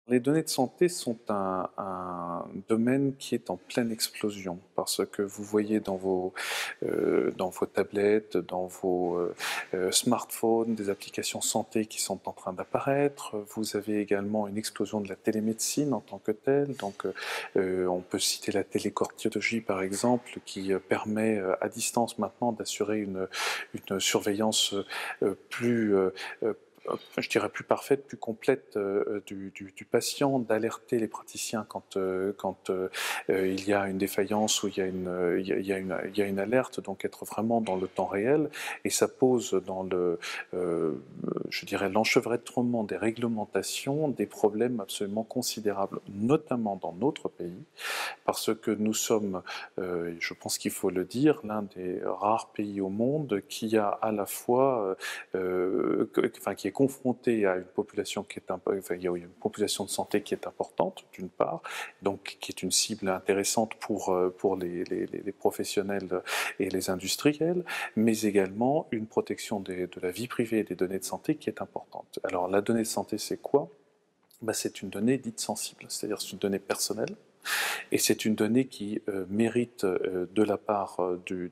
Les données de santé sont un domaine qui est en pleine explosion parce que vous voyez dans vos tablettes, dans vos smartphones, des applications santé qui sont en train d'apparaître. Vous avez également une explosion de la télémédecine en tant que telle. Donc, on peut citer la télécardiologie par exemple, qui permet à distance maintenant d'assurer une surveillance plus je dirais plus parfaite, plus complète du patient, d'alerter les praticiens quand il y a une défaillance ou il y a une alerte, donc être vraiment dans le temps réel. Et ça pose dans je dirais, l'enchevêtrement des réglementations des problèmes absolument considérables, notamment dans notre pays, parce que nous sommes, je pense qu'il faut le dire, l'un des rares pays au monde qui a à la fois, qui est confronté à une population il y a une population de santé qui est importante d'une part, donc qui est une cible intéressante pour les professionnels et les industriels, mais également une protection de la vie privée et des données de santé qui est importante. Alors la donnée de santé, c'est quoi? C'est une donnée dite sensible, c'est-à-dire c'est une donnée personnelle. Et c'est une donnée qui mérite de la part du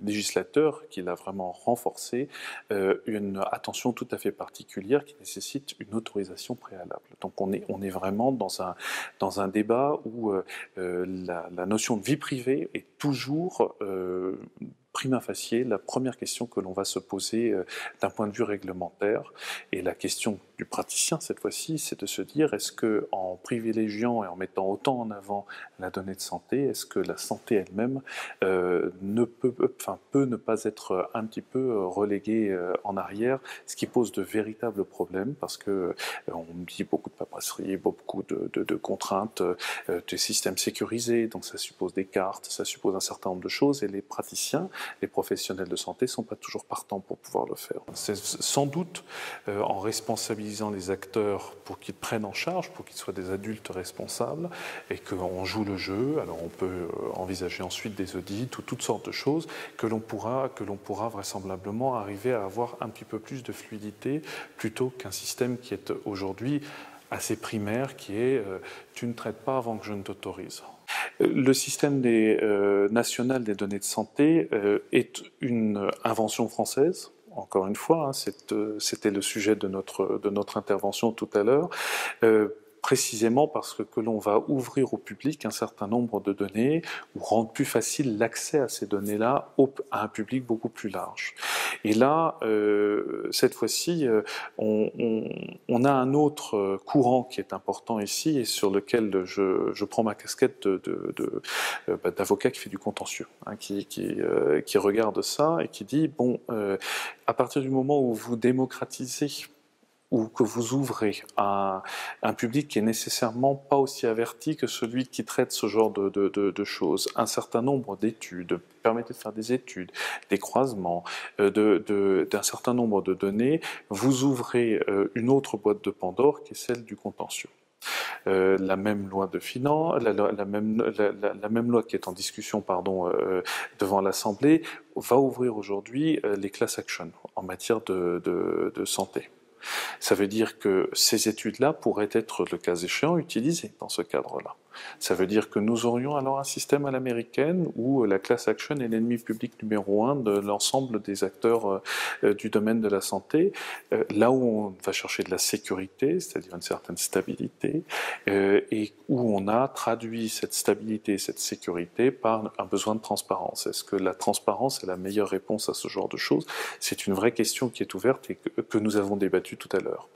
législateur, qui l'a vraiment renforcée, une attention tout à fait particulière qui nécessite une autorisation préalable. Donc on est vraiment dans un débat où la notion de vie privée est toujours prima facie la première question que l'on va se poser d'un point de vue réglementaire. Et la question du praticien, cette fois-ci, c'est de se dire, est-ce que en privilégiant et en mettant autant en avant la donnée de santé, est-ce que la santé elle-même peut ne pas être un petit peu reléguée en arrière, ce qui pose de véritables problèmes, parce que on dit beaucoup de paperasserie, beaucoup de contraintes, des systèmes sécurisés, donc ça suppose des cartes, ça suppose un certain nombre de choses, et les praticiens, les professionnels de santé ne sont pas toujours partants pour pouvoir le faire. C'est sans doute en responsabilisant les acteurs pour qu'ils prennent en charge, pour qu'ils soient des adultes responsables et qu'on joue le jeu. Alors on peut envisager ensuite des audits ou toutes sortes de choses que l'on pourra vraisemblablement arriver à avoir un petit peu plus de fluidité plutôt qu'un système qui est aujourd'hui assez primaire, qui est tu ne traites pas avant que je ne t'autorise. Le système national des données de santé est une invention française. Encore une fois, c'était le sujet de notre intervention tout à l'heure. Précisément parce que l'on va ouvrir au public un certain nombre de données ou rendre plus facile l'accès à ces données-là à un public beaucoup plus large. Et là, cette fois-ci, on a un autre courant qui est important ici et sur lequel je prends ma casquette d'avocat qui fait du contentieux, qui regarde ça et qui dit, bon, à partir du moment où vous démocratisez ou que vous ouvrez à un public qui est nécessairement pas aussi averti que celui qui traite ce genre de choses. Un certain nombre d'études, permettez de faire des études, des croisements, d'un certain nombre de données, vous ouvrez une autre boîte de Pandore qui est celle du contentieux. La même loi de finances, la même loi qui est en discussion devant l'Assemblée va ouvrir aujourd'hui les class actions en matière de santé. Ça veut dire que ces études-là pourraient être, le cas échéant, utilisées dans ce cadre-là. Ça veut dire que nous aurions alors un système à l'américaine où la class action est l'ennemi public numéro 1 de l'ensemble des acteurs du domaine de la santé, là où on va chercher de la sécurité, c'est-à-dire une certaine stabilité, et où on a traduit cette stabilité et cette sécurité par un besoin de transparence. Est-ce que la transparence est la meilleure réponse à ce genre de choses? C'est une vraie question qui est ouverte et que nous avons débattue tout à l'heure.